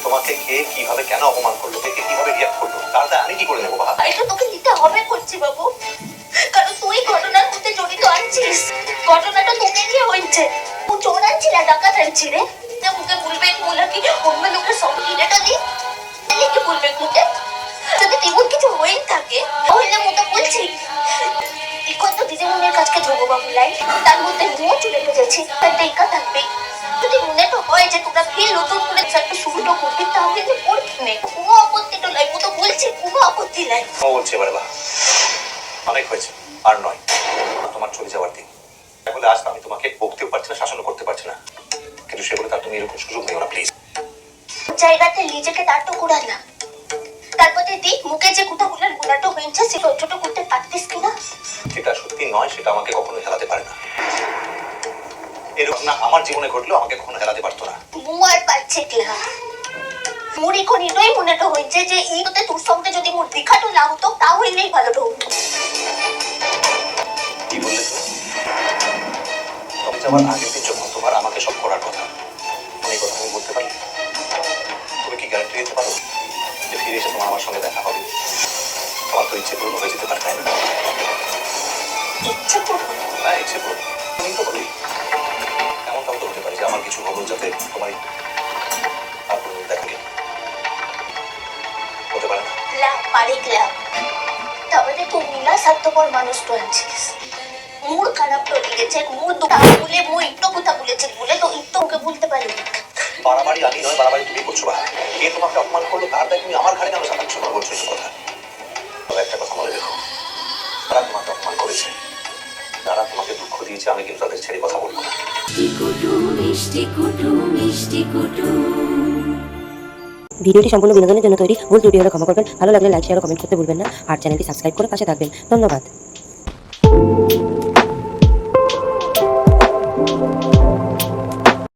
তোমাকে কে কিভাবে কেন অপমান করলো, কে কিভাবে রিঅ্যাক্ট করলো, তার আমি কি করে নেবো বাবা? এটা তোকে নিতে হবে করছি বাবু, কারণ তুই ঘটনার মধ্যে জড়িত আছিস। ঘটনাটা তোকে নিয়ে হয়েছে। ও চোর আনছি না ডাকাত আনছি রে। মুখে বলবে মোলা কি অন্য লোকের সব কিনেটা দিই, কি বলবে মুখে? যদি তেমন কিছু হয়ে থাকে তাহলে মতো বলছি এখন তো দিদিমণির কাছকে যোগ বাবু লাই, তার মধ্যে মুখ চলে গেছে, তাতে একা থাকবে। যদি মনে তো হয় যে তোমরা ফির নতুন করে একটা শুরুটা করবি, তাহলে তো করবি না, কোনো আপত্তি তো নাই। ও তো বলছে কোনো আপত্তি নাই। ও বলছে এবারে বা অনেক হয়েছে, আর নয়। তোমার চলে যাওয়ার দিন বলে আজ আমি তোমাকে বকতেও পারছি না, শাসনও করতে পারছি না, কিন্তু সে বলে তার তুমি এরকম সুযোগ নেও না প্লিজ। জায়গাতে নিজেকে দাঁড় করা না, তারপরে দেখ মুখে যে কথাগুলোর গোলাটো হয়েছে সেটা ছোট করতে পারতিস কিনা। যেটা সত্যি নয় সেটা আমাকে কখনো হেলাতে পারে না। এরকম না আমার জীবনে ঘটলেও আমাকে কখনো হেলাতে পারতো না। আর পাচ্ছে কিনা মোর এখন এটাই মনেটা হয়েছে যে এই হতে তোর সঙ্গে যদি মোর দেখাটো না হতো তাহলেই ভালোটা হতো। কি বললে তুমি? তবে যাওয়ার আগের দিন যখন তোমার আমাকে সব করার কথা, এই কথা আমি বলতে পারি? তুমি কি গ্যারান্টি দিতে পারো যে ফিরে এসে তোমার আমার সঙ্গে দেখা হবে? তোমার তো ইচ্ছে পূর্ণ হয়ে যেতে পারে, তাই না? ইচ্ছে করবো? হ্যাঁ, ইচ্ছে পূর্ণ তুমি তো বলি। এমনটাও তো হতে পারে যে আমার কিছু হলো যাতে তোমার দেখে হতে পারে না। লাভ পারে লাভ, তাহলে তুই মিলা স্বার্থপর মানুষ তো আছিস। মোর খারাপ তো লেগেছে, মোর দুঃখ বলে মোর একটু কথা বলেছে বলে তো একটু ওকে বলতে পারি। বাড়াবাড়ি আমি নয়, বাড়াবাড়ি তুমি করছো। বা কে তোমাকে অপমান করলো তার দায় তুমি আমার ঘাড়ে কেন চাপাচ্ছ? বলছো এই কথা। তবে একটা কথা মনে রেখো, তারা তোমাকে অপমান করেছে, যারা তোমাকে দুঃখ দিয়েছে, আমি কিন্তু তাদের ছেড়ে কথা বলবো না। ভিডিওটি সম্পূর্ণ বিনোদনের জন্য তৈরি, ভুল ত্রুটি হলে ক্ষমা করবেন। ভালো লাগলে লাইক শেয়ার ও কমেন্ট করতে ভুলবেন না, আর চ্যানেলটি সাবস্ক্রাইব করে পাশে থাকবেন। ধন্যবাদ।